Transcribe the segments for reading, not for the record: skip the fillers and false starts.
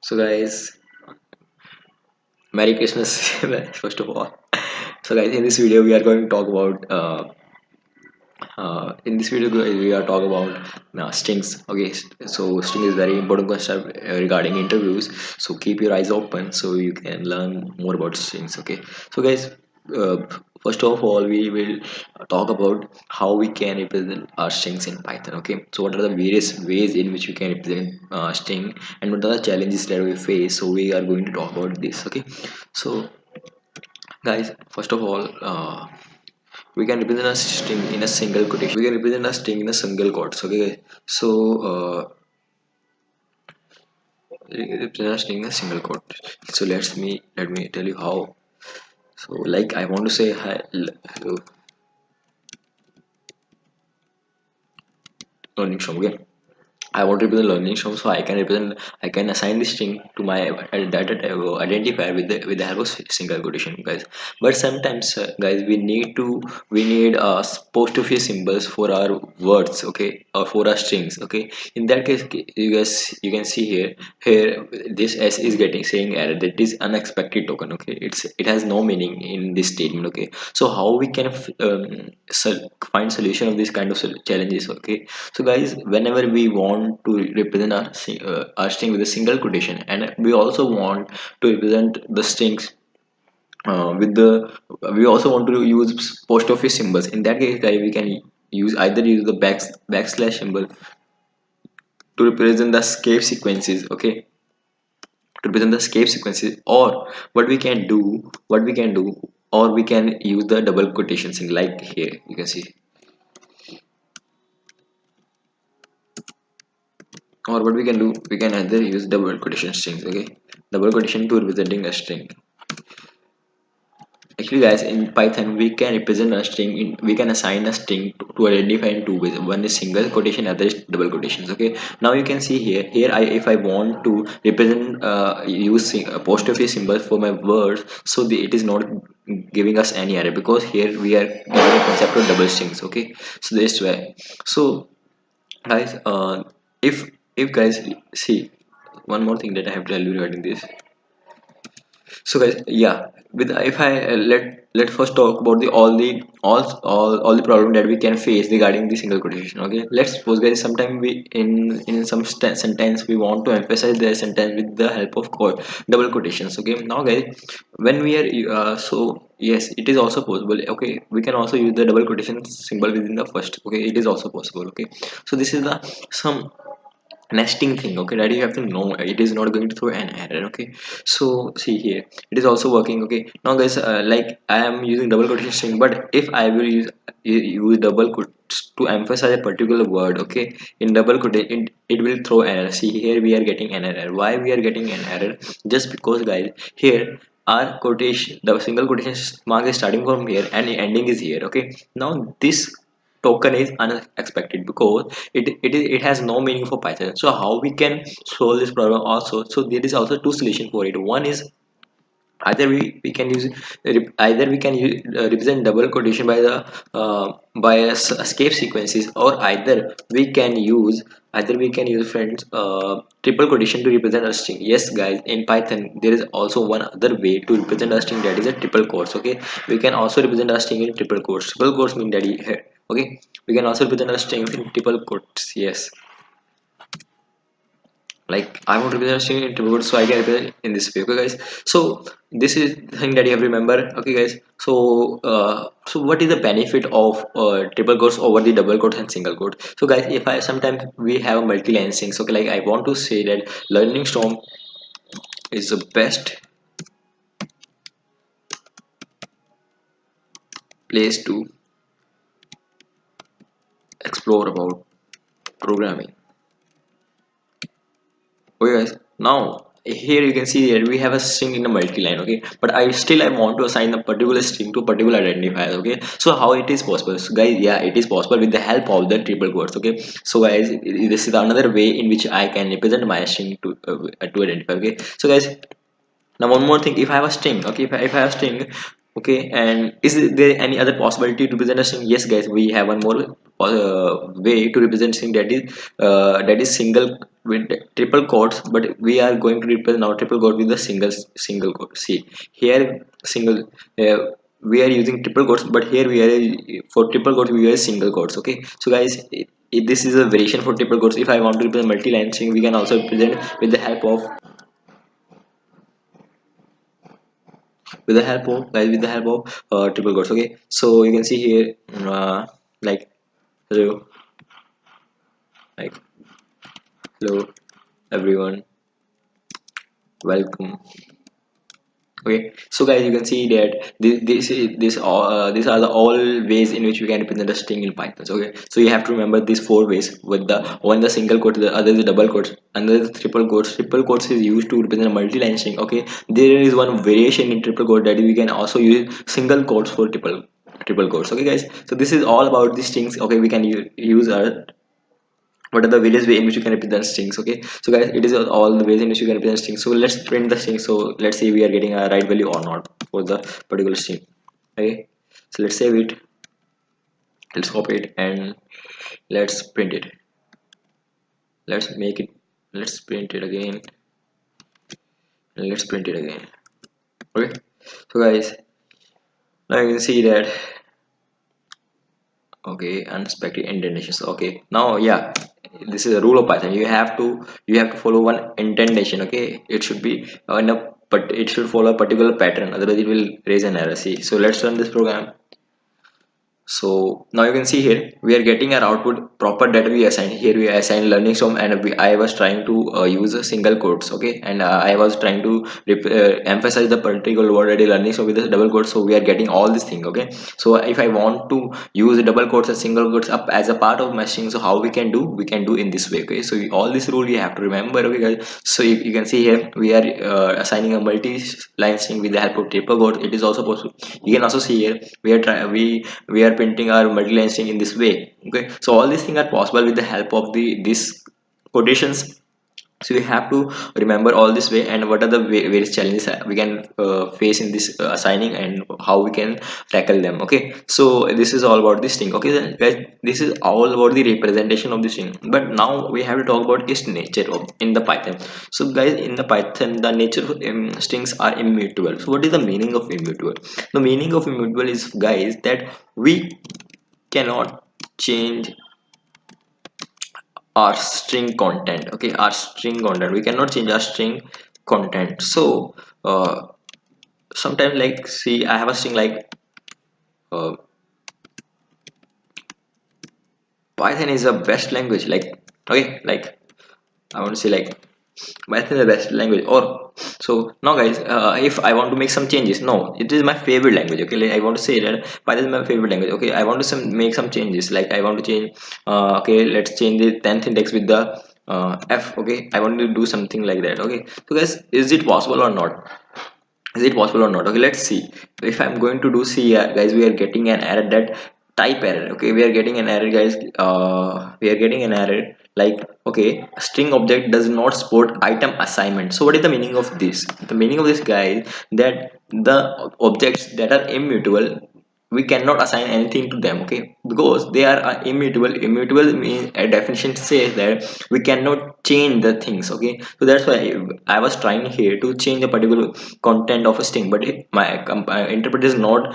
So guys, Merry Christmas first of all. So guys, in this video we are going to talk about in this video we are talk about strings. Okay, so string is very important concept regarding interviews. So keep your eyes open so you can learn more about strings. Okay, so guys, uh, first of all we will talk about how we can represent our strings in Python. Okay, so what are the various ways in which we can represent string and what are the challenges that we face. So we are going to talk about this. Okay, so guys, first of all, we can represent a string in a single quotation. We can represent a string in a single quotes. Okay, so represent a string in a single quote. So let me tell you how. So like I want to say hi, hello, learning from. Okay, I want to represent LearningStrome, so I can assign this string to my data type identifier with the help of single quotation, guys. But sometimes, guys, we need apostrophe symbols for our words, okay, or for our strings, okay. In that case, you guys, you can see here this s is getting saying error, that is unexpected token, okay. It has no meaning in this statement, okay. So how we can find solution of this kind of challenges, okay. So guys, whenever we want to represent our string with a single quotation, and we also want to represent the strings with the we also want to use post office symbols. In that case, guys, we can use the backslash symbol to represent the escape sequences, okay, to represent the escape sequences. Or what we can do, or we can use the double quotation thing, like here you can see. Or what we can do, we can either use double quotation strings, okay, double quotation to representing a string. Actually guys, in Python we can represent a string we can assign a string to identify in two ways. One is single quotation, other is double quotations, okay. Now you can see here if I want to represent use apostrophe symbol for my words, so it is not giving us any error, because here we are giving a concept of double strings, okay. So this way. So guys, if guys, see, one more thing that I have to tell you regarding this. So guys, yeah, with if I let first talk about the all the problem that we can face regarding the single quotation, okay. Let's suppose guys, sometime we in some sentence we want to emphasize the sentence with the help of double quotations, okay. Now guys, when we are so yes, it is also possible, okay. We can also use the double quotation symbol within the first, okay. It is also possible, okay. So this is the some nesting thing, okay, that you have to know. It is not going to throw an error, okay. So see here, it is also working, okay. Now guys, like I am using double quotation string, but if I will use double quotes to emphasize a particular word, okay, in double quotation it will throw error. See here, we are getting an error. Why we are getting an error? Just because guys, here our quotation, the single quotation mark is starting from here and ending is here, okay. Now this token is unexpected because it has no meaning for Python. So how we can solve this problem also? So there is also two solutions for it. One is either we can use either we can use, represent double quotation by escape sequences, or either we can use friends triple quotation to represent a string. Yes guys, in Python there is also one other way to represent a string, that is a triple quotes, okay. We can also represent a string in triple quotes. Triple quotes mean that okay, we can also represent a string in triple quotes. Yes, like I want to represent a string in triple quotes, so I can represent it in this way, okay guys. So this is the thing that you have to remember, okay guys. So so what is the benefit of triple quotes over the double quotes and single quotes? So guys, if I sometimes we have a multi-line strings, okay, like I want to say that LearningStrome is the best place to explore about programming. Okay guys, now here you can see that we have a string in a multi-line, okay, but I want to assign a particular string to a particular identifier, okay. So how it is possible? So guys, yeah, it is possible with the help of the triple quotes, okay. So guys, this is another way in which I can represent my string to identify, okay. So guys, now one more thing, if I have a string, okay, if I have a string, okay, and is there any other possibility to represent a string? Yes guys, we have one more way to represent string, that is single with triple quotes, but we are going to replace now triple quote with the single quote. See here, single uh, we are using triple quotes, but here we are for triple quotes we are single quotes. Okay, so guys, this is a variation for triple quotes. If I want to represent multi-line string, we can also represent with the help of triple quotes. Okay, so you can see here, like hello, like hello everyone, welcome. Okay, so guys, you can see that these are the all ways in which we can represent a string in Python. Okay, so you have to remember these four ways. With the one, the single quote, the other is the double quotes, another is triple quotes. Triple quotes is used to represent a multi-line string. Okay, there is one variation in triple quote, that we can also use single quotes for triple quotes. Okay guys, so this is all about these strings. Okay, we can use our what are the various way in which you can represent strings. Okay, so guys, it is all the ways in which you can represent strings. So let's print the string. So let's see we are getting a right value or not for the particular string. Okay, so let's save it, let's copy it, and let's print it. Let's make it, let's print it again, and let's print it again. Okay, so guys, now you can see that. Okay, unexpected indentations. Okay, now yeah, this is a rule of Python. You have to follow one indentation. Okay, it should be in a, but it should follow a particular pattern, otherwise it will raise an error. See, so let's run this program. So now you can see here we are getting our output proper that we assigned. Here we assign LearningStrome, and I was trying to use a single quotes. Okay, and I was trying to emphasize the particular word that is LearningStrome with the double quotes. So we are getting all this thing. Okay, so if I want to use double quotes and single quotes up as a part of my string, so how we can do? We can do in this way. Okay, so all this rule you have to remember. Okay guys, so you can see here we are assigning a multi-line string with the help of triple quote. It is also possible. You can also see here we are printing our multi-line string in this way. Okay, so all these things are possible with the help of these quotations. So we have to remember all this way, and what are the various challenges we can face in this assigning, and how we can tackle them. Okay, so this is all about this thing. Okay then guys, this is all about the representation of this thing, but now we have to talk about its nature in the Python. So guys, in the Python, the nature of strings are immutable. So what is the meaning of immutable? The meaning of immutable is, guys, that we cannot change our string content. Okay, our string content, we cannot change our string content. So sometimes, like, see, I have a string like uh, Python is the best language, like, okay, like I want to say like Python is the best language. Or so now guys, if I want to make some changes, no, it is my favorite language. Okay, like I want to say that Python is my favorite language. Okay, I want to make some changes, like I want to change okay, let's change the 10th index with the F. Okay, I want to do something like that. Okay, so guys, is it possible or not? Is it possible or not? Okay, let's see. If I'm going to do, see, guys, we are getting an error, that type error. Okay, we are getting an error, guys. We are getting an error like, okay, string object does not support item assignment. So what is the meaning of this? The meaning of this, guys, that the objects that are immutable, we cannot assign anything to them. Okay, because they are immutable. Immutable means, a definition says that we cannot change the things. Okay, so that's why I was trying here to change the particular content of a string, but my interpreter is not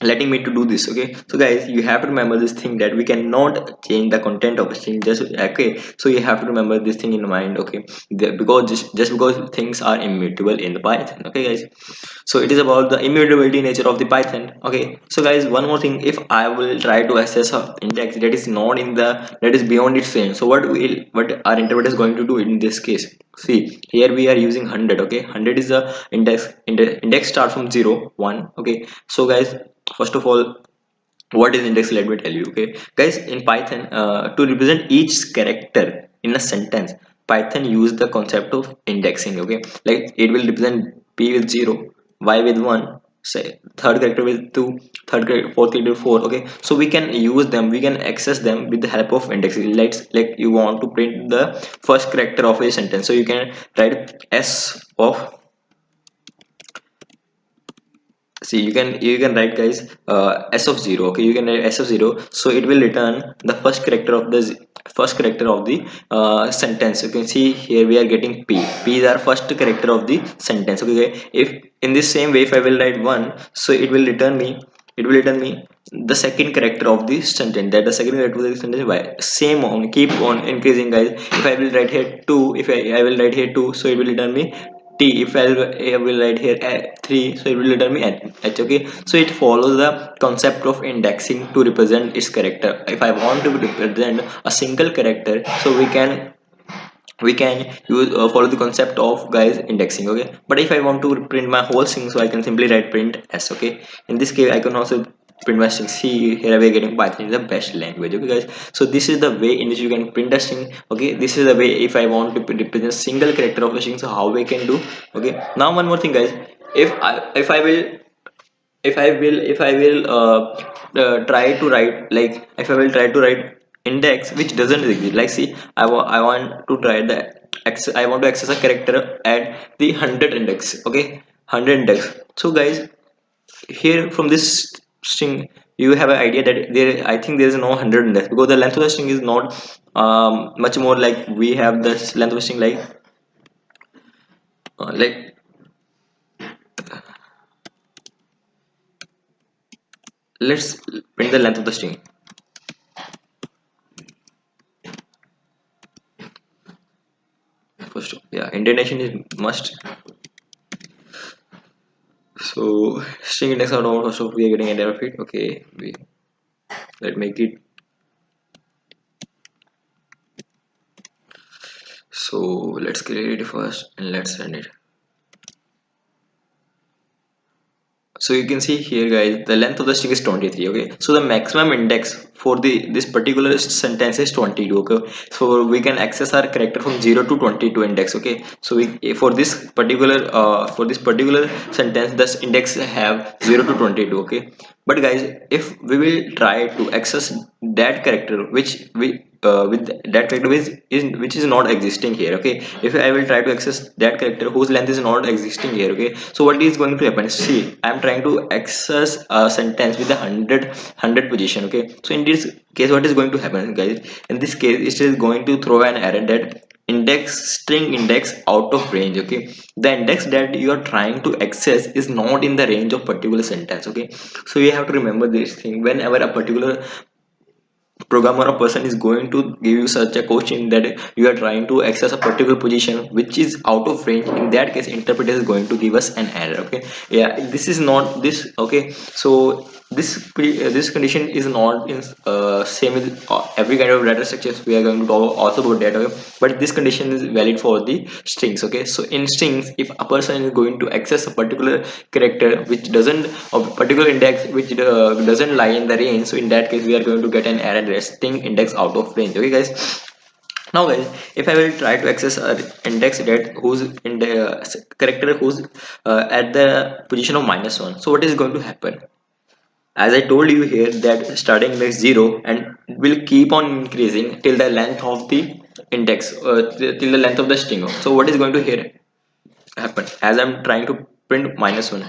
letting me to do this. Okay, so guys, you have to remember this thing, that we cannot change the content of a string. Just okay, so you have to remember this thing in mind. Okay, because just because things are immutable in the Python. Okay guys, so it is about the immutability nature of the Python. Okay, so guys, one more thing, if I will try to access a index that is not in the, that is beyond its range, so what our interpreter is going to do in this case? See, here we are using 100. Okay, 100 is the index start from 0 1. Okay, so guys, first of all, what is index? Let me tell you. Okay guys, in Python, to represent each character in a sentence, Python use the concept of indexing. Okay, like it will represent p with 0, y with 1, say third character with 2, third character, fourth character with 4. Okay, so we can use them, we can access them with the help of indexing. Like you want to print the first character of a sentence, so you can write s of see, you can write, guys, s of 0. Okay, you can write s of 0, so it will return the first character of the sentence. You can see here we are getting p is our first character of the sentence. Okay, if in this same way, if I will write 1, so it will return me the second character of the sentence, that the second character of the sentence. Why? Same on, keep on increasing, guys. If I will write here 2, if I will write here 2, so it will return me t. If I will write here 3, so it will return me h. Okay, so it follows the concept of indexing to represent its character. If I want to represent a single character, so we can use follow the concept of, guys, indexing. Okay, but if I want to print my whole string, so I can simply write print s. Okay, in this case I can also print my string. See, here we are getting Python is the best language. Okay, guys, so this is the way in which you can print a string. Okay, this is the way if I want to represent single character of a string, so how we can do. Okay, now one more thing, guys. If I will try to write, like, if I will try to write index which doesn't exist, like, see, I want to try the I want to access a character at the 100 index. Okay, 100 index. So, guys, here from this string you have an idea that I think there is no 100 index, because the length of the string is not much more. Like, we have this length of the string, like let's print the length of the string. First, yeah, indentation is must. So string index out of, first of we are getting an error feed. Okay, let's make it. So let's create it first and let's run it. So you can see here, guys, the length of the string is 23. Okay, so the maximum index for this particular sentence is 22. Okay, so we can access our character from 0 to 22 index. Okay, so for this particular sentence, this index have 0 to 22. Okay, but, guys, if we will try to access that character which we with that character which is not existing here. Okay, if I will try to access that character whose length is not existing here. Okay, so what is going to happen? See, I am trying to access a sentence with the 100 position. Okay, so in this case, what is going to happen, guys? In this case, it is going to throw an error that string index out of range. Okay, the index that you are trying to access is not in the range of particular sentence. Okay, so you have to remember this thing whenever a particular programmer or person is going to give you such a question that you are trying to access a particular position which is out of range. In that case, interpreter is going to give us an error. Okay, yeah, this is not this. Okay, so this condition is not in same with every kind of data structures. We are going to talk also about data. Okay? But this condition is valid for the strings. Okay, so in strings, if a person is going to access a particular character which doesn't, a particular index which doesn't lie in the range, so in that case we are going to get an error that string index out of range. Okay, guys, now, guys, if I will try to access an index that whose in the character who's at the position of -1, so what is going to happen? As I told you here, that starting with 0 and will keep on increasing till the length of the index, till the length of the string. So what is going to here happen? As I'm trying to print -1,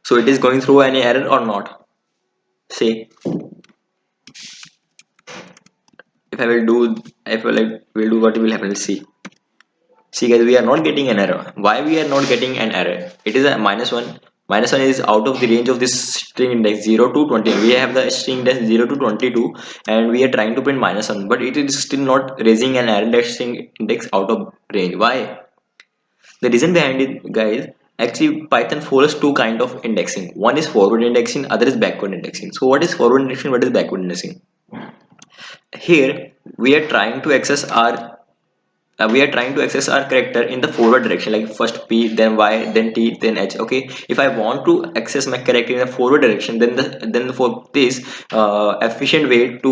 so it is going through any error or not? Say, if I will do, if I will do, what will happen? Let's see. See, guys, we are not getting an error. Why we are not getting an error? It is a -1. -1 is out of the range of this string index 0 to 20. We have the string index 0 to 22 and we are trying to print -1, but it is still not raising an error that string index out of range. Why? The reason behind it, guys, actually Python follows two kind of indexing. One is forward indexing, other is backward indexing. So what is forward indexing? What is backward indexing? Here we are trying to access our character in the forward direction, like first p, then y, then t, then h. Okay, if I want to access my character in the forward direction, then for this efficient way to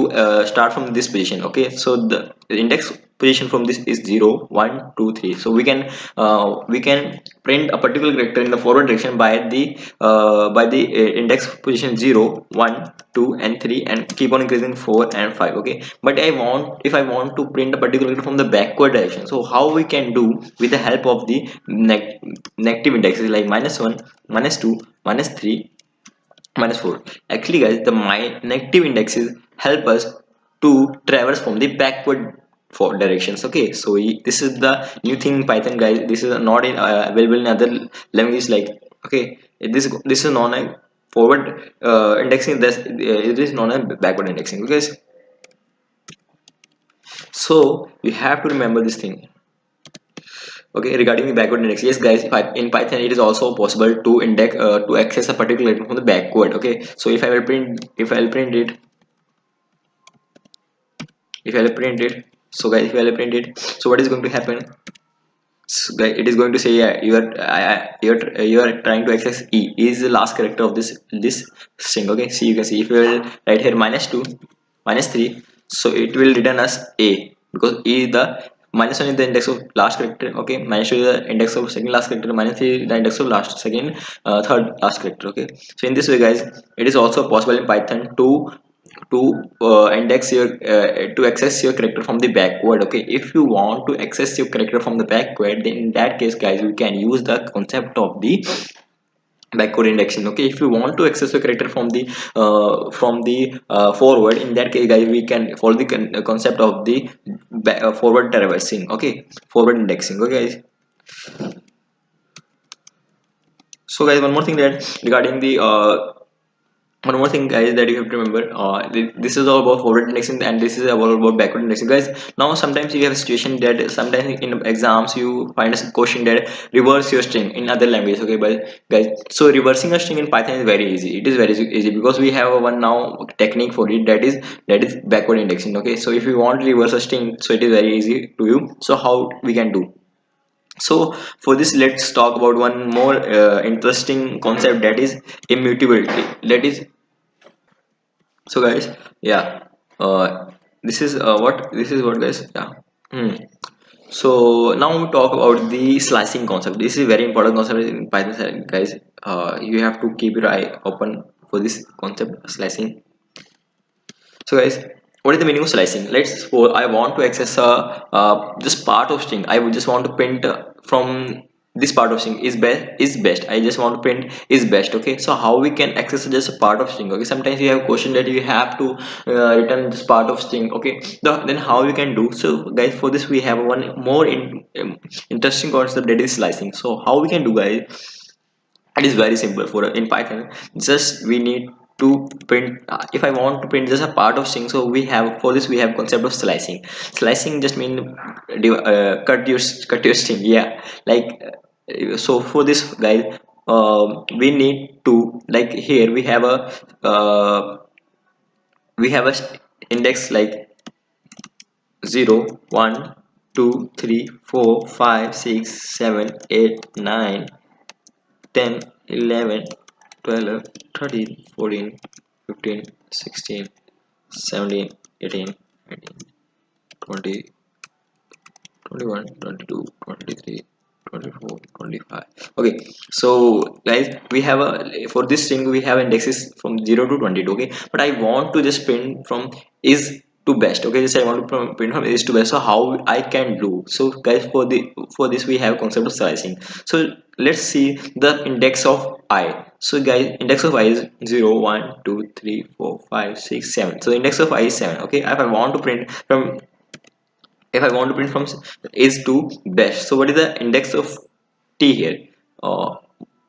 start from this position. Okay, so the index position from this is 0 1 2 3. So we can print a particular character in the forward direction by the index position 0 1 2 and 3 and keep on increasing 4 and 5. Okay, but if I want to print a particular character from the backward direction, so how we can do with the help of the negative indexes like -1 -2 -3, -4. Actually guys, the negative indexes help us to traverse from the backward for directions. Okay, so this is the new thing in Python guys. This is not in available in other languages like, okay, this is known as forward indexing. This it is known as backward indexing, because so you have to remember this thing. Okay, regarding the backward index, yes guys, in Python it is also possible to index to access a particular item from the backward. Okay, so if I will print, so guys, if I will print it, so what is going to happen? So guys, it is going to say, yeah, you are trying to access E is the last character of this string. Okay, see, you can see if you will write here -2, -3, so it will return us A, because E is the -1 is the index of last character. Okay, -2 is the index of second last character, -3 is the index of third last character. Okay, so in this way guys, it is also possible in Python to index your to access your character from the backward. Okay, if you want to access your character from the backward, then in that case guys, we can use the concept of the backward indexing. Okay, if you want to access your character from the forward, in that case guys, we can follow the concept of the forward traversing. Okay, forward indexing. Okay guys, so guys, one more thing that regarding the one more thing guys that you have to remember, this is all about forward indexing, and this is all about backward indexing guys. Now sometimes you have a situation that sometimes in exams you find a question that reverse your string in other languages. Okay, but guys, so reversing a string in Python is very easy. It is very easy because we have one now technique for it, that is backward indexing. Okay, so if you want to reverse a string, so it is very easy to you. So how we can do? So for this, let's talk about one more interesting concept, that is immutability. That is, so guys, yeah, this is what guys, yeah. Hmm. So now we talk about the slicing concept. This is a very important concept in Python guys. You have to keep your eye open for this concept, slicing. So guys, what is the meaning of slicing? Let's suppose I want to access just part of string. I would just want to print from this part of string is best. I just want to print is best. Okay, so how we can access just a part of string? Okay, sometimes you have a question that you have to return this part of string. Okay, then how we can do? So guys, for this we have one more interesting concept, that is slicing. So how we can do guys? It is very simple. For in Python, just we need to print if I want to print just a part of string, so we have, for this we have concept of slicing. Slicing just mean cut your string, yeah, like so for this guys, we need to, like here we have a index like 0, 1, 2, 3, 4, 5, 6, 7, 8, 9, 10, 11, 12, 13, 14, 15, 16, 17, 18, 19, 20, 21, 22, 23, 24, 25. Okay, so guys, we have a, for this string we have indexes from 0 to 22. Okay, but I want to just print from is to best. Okay, just I want to print from is to best. So how I can do? So guys, for this we have concept of slicing. So let's see the index of I. So guys, index of I is 0, 1, 2, 3, 4, 5, 6, 7. So the index of I is 7. Okay, if I want to print from, if I want to print from is to best, so what is the index of t here?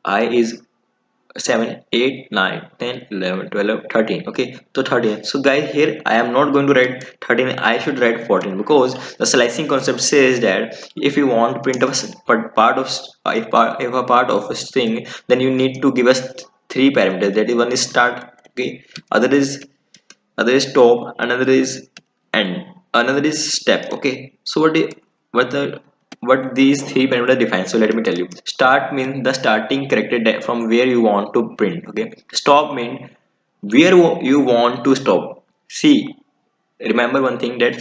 I is 7, 8, 9, 10, 11, 12, 13. Okay, so 13. So guys, here I am not going to write 13, I should write 14, because the slicing concept says that if you want to print a part of if a part of a string, then you need to give us three parameters. That is, one is start, okay, other is stop, another is end, another is step. Okay, so what the what these three parameters define? So let me tell you. Start means the starting character from where you want to print. Okay, stop means where you want to stop. See, remember one thing, that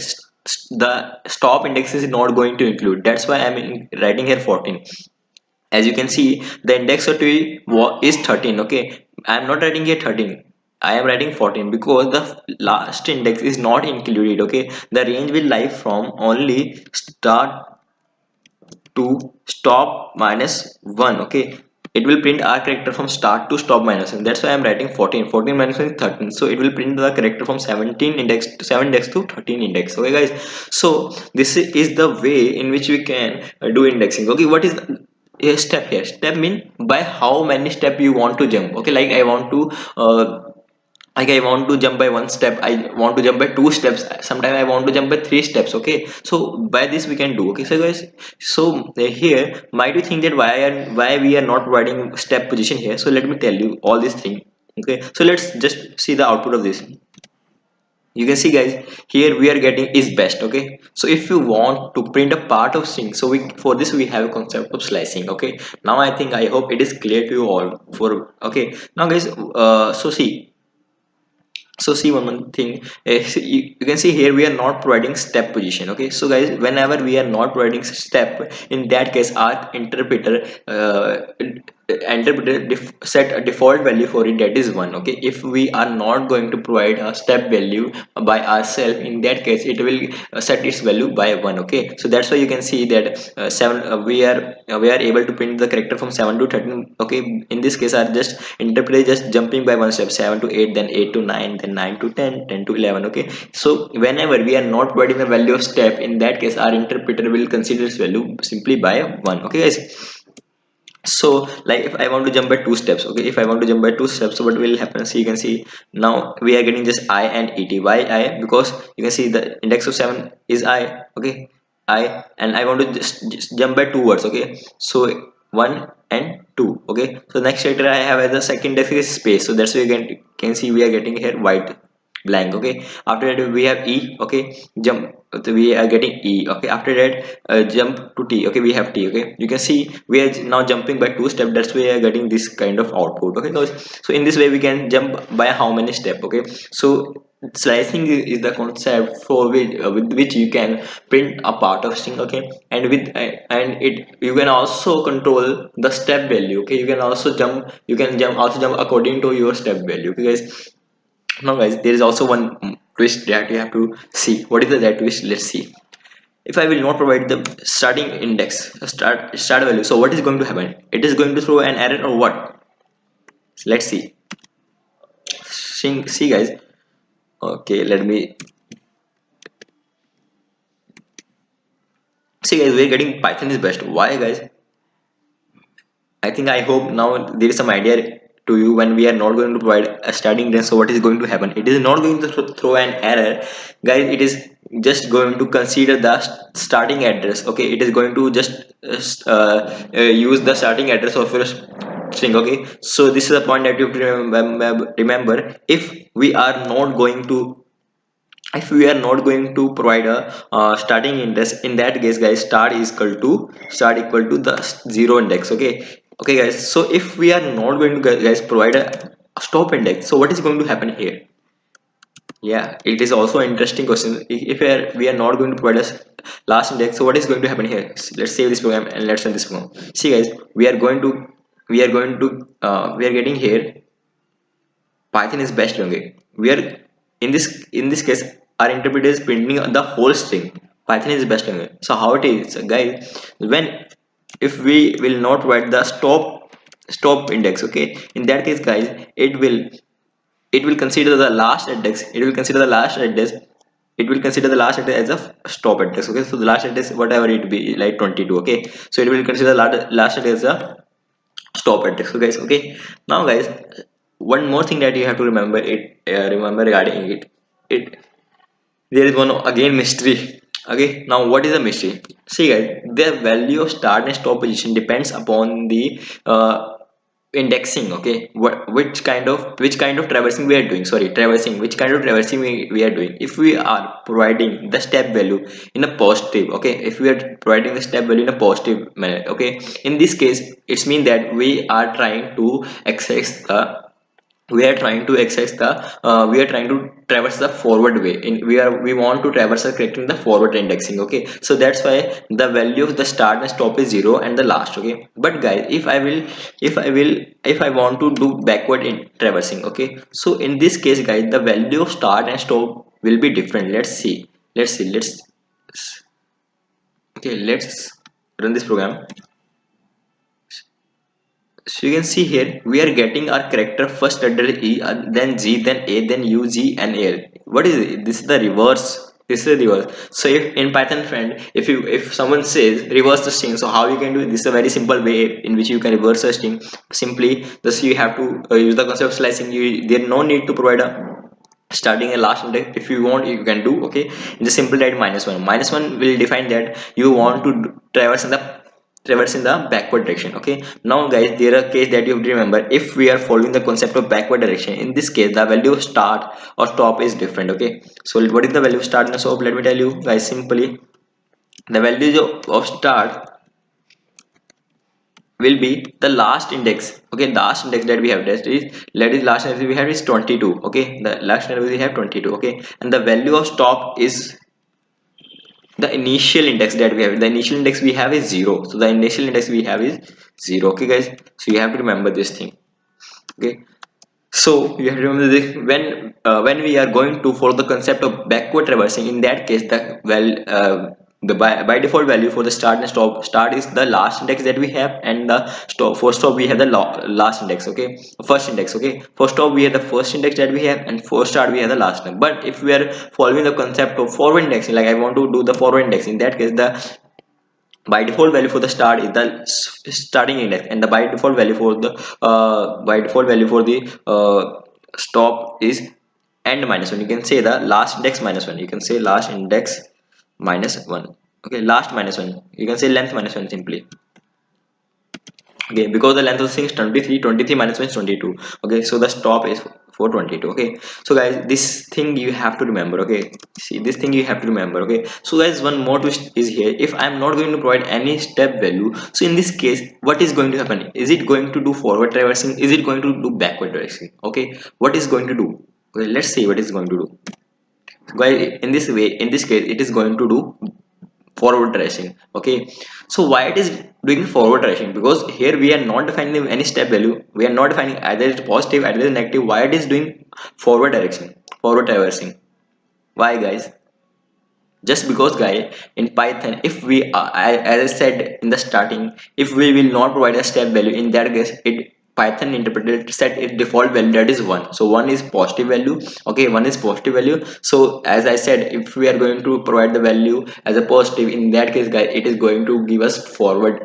the stop index is not going to include. That's why I'm writing here 14. As you can see, the index of t is 13. Okay, I am not writing here 13, I am writing 14, because the last index is not included. Okay, the range will lie from only start to stop minus 1. Okay, it will print our character from start to stop minus 1. That's why I'm writing 14. 14 minus 1 is 13. So it will print the character from 17 index to 7 index to 13 index. Okay guys, so this is the way in which we can do indexing. Okay, what is a step here? Step mean by how many step you want to jump. Okay, like I want to like I want to jump by one step, I want to jump by two steps, sometimes I want to jump by three steps. Okay, so by this we can do. Okay, so guys, so here might you think that why we are not providing step position here. So let me tell you all these things. Okay, so let's just see the output of this. You can see guys, here we are getting is best. Okay, so if you want to print a part of string, so we for this we have a concept of slicing. Okay, now I think I hope it is clear to you all for. Okay, now guys, so see one more thing. You can see here we are not providing step position. Okay, so guys, whenever we are not providing step, in that case our set a default value for it, that is 1. Okay, if we are not going to provide a step value by ourselves, in that case it will set its value by 1. Okay, so that's why you can see that 7 we are able to print the character from 7 to 13. Okay, in this case our just interpreter just jumping by one step, 7 to 8, then 8 to 9, then 9 to 10, 10 to 11. Okay, so whenever we are not providing the value of step, in that case our interpreter will consider its value simply by 1. Okay guys, so like if I want to jump by two steps. Okay, if I want to jump by two steps, so what will happen? So you can see now we are getting just I and et. Why I? Because you can see the index of 7 is I. Okay, I, and I want to just jump by two words. Okay, so 1 and 2. Okay, so next character I have as a second index is space, so that's why you can see we are getting here white blank. Okay, after that we have E. Okay, jump, so we are getting E. Okay, after that jump to T. Okay, we have T. Okay, you can see we are now jumping by two steps, that's why we are getting this kind of output. Okay guys, so in this way we can jump by how many steps. Okay, so slicing is the concept for which with which you can print a part of string. Okay, and with and it you can also control the step value. Okay, you can also jump, also jump according to your step value. Okay guys, now guys, there is also one twist that you have to see. What is that twist? Let's see. If I will not provide the starting index, start value, so what is going to happen? It is going to throw an error or what? Let's see. See guys. Okay, let me see guys, we're getting Python is best. Why guys? I think I hope now there is some idea to you. When we are not going to provide a starting then, so what is going to happen? It is not going to throw an error guys. It is just going to consider the starting address. Okay, it is going to just use the starting address of your string. Okay, so this is a point that you have to remember. If we are not going to provide a starting index, in that case guys, start equal to the zero index. Okay, okay guys, so if we are not going to guys provide a stop index, so what is going to happen here? Yeah, it is also an interesting question. If we are not going to provide a last index, so what is going to happen here? Let's save this program and let's run this program. See guys, we are getting here Python is best language. We are in this case our interpreter is printing the whole string. Python is best language. So how it is, guys, when if we will not provide the stop index. Okay, in that case guys, it will consider the last index. It will consider the last address as a stop address. Okay, so the last address whatever it be, like 22. Okay, so it will consider the last address as a stop address. So guys, okay, now guys, one more thing that you have to remember regarding it there is one again mystery. Okay, now what is the mystery? See guys, the value of start and stop position depends upon the indexing. Okay, which kind of traversing we are doing. Sorry, traversing, which kind of traversing we are doing. If we are providing the step value in a positive, okay, if we are providing the step value in a positive manner, okay, in this case it's mean that we are trying to traverse the forward way. We want to traverse the correcting the forward indexing. Okay, so that's why the value of the start and stop is 0 and the last. Okay, but guys, if I want to do backward in traversing, okay, so in this case guys, the value of start and stop will be different. Let's okay, let's run this program. So you can see here we are getting our character first letter E, then G, then A, then U, G, and L. What is it? This is the reverse. This is the reverse. So if in Python friend, if someone says reverse the string, so how you can do it? This is a very simple way in which you can reverse a string. Simply, thus you have to use the concept of slicing. There no need to provide a starting and last index. If you want, you can do, okay, in the simple write -1. -1 will define that you want to traverse in the backward direction. Okay, now guys, there are case that you have to remember. If we are following the concept of backward direction, in this case the value of start or stop is different. Okay, so what is the value of start and stop? Let me tell you guys simply. The value of start will be the last index. Okay, the last index that we have, that is last index we have is 22. Okay, the last index we have 22. Okay, and the value of stop is the initial index that we have. The initial index we have is 0, so the initial index we have is 0. Okay guys, so you have to remember this thing. Okay, so you have to remember this when we are going to follow the concept of backward traversing. In that case, the by default value for the start and start is the last index that we have, and the stop, for stop we have the last index. Okay, first index. Okay, for stop we have the first index that we have, and for start we have the last index. But if we are following the concept of forward indexing, like I want to do the forward index, in that case the by default value for the start is the starting index, and the by default value for the stop is end -1. You can say the last index -1. You can say last index -1. Okay, last -1. You can say length -1 simply. Okay, because the length of the string is 23, 23 -1 is 22. Okay, so the stop is for 22. Okay, so guys, this thing you have to remember. Okay, see, this thing you have to remember. Okay, so guys, one more twist is here. If I'm not going to provide any step value, so in this case what is going to happen? Is it going to do forward traversing? Is it going to do backward traversing? Okay, what is going to do? Okay, let's see what it's going to do. Guys, in this way, in this case, it is going to do forward tracing. Okay, so why it is doing forward tracing? Because here we are not defining any step value. We are not defining either it's positive, either it's negative. Why it is doing forward direction, forward traversing? Why guys? Just because guys, in Python, if we as I said in the starting, if we will not provide a step value, in that case it Python interpreter set its default value, that is 1. So 1 is positive value. Okay, 1 is positive value. So as I said, if we are going to provide the value as a positive, in that case guys, it is going to give us forward,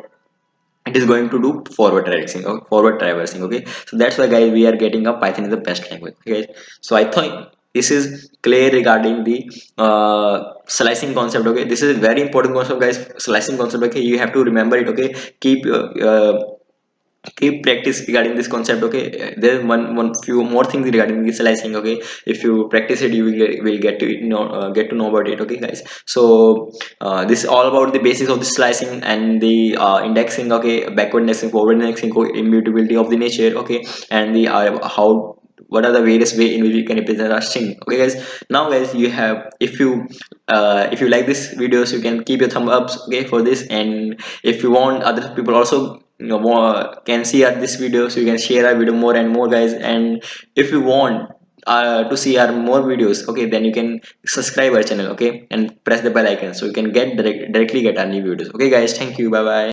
it is going to do forward traversing or forward traversing. Okay, so that's why guys, we are getting a Python is the best language. Okay, so I think this is clear regarding the slicing concept. Okay, this is a very important concept guys, slicing concept. Okay, you have to remember it. Okay, keep practice regarding this concept. Okay, there is one few more things regarding the slicing. Okay, if you practice it, you will get to know about it. Okay guys, so this is all about the basis of the slicing and the indexing. Okay, backward indexing, forward indexing, immutability of the nature. Okay, and the how, what are the various way in which we can represent our string. Okay guys, now guys, you have, if you like this videos, you can keep your thumb ups, okay, for this. And if you want other people also, you know, more can see our this video, so you can share our video more and more guys. And if you want to see our more videos, okay, then you can subscribe our channel. Okay, and press the bell icon so you can directly get our new videos. Okay guys, thank you, bye bye.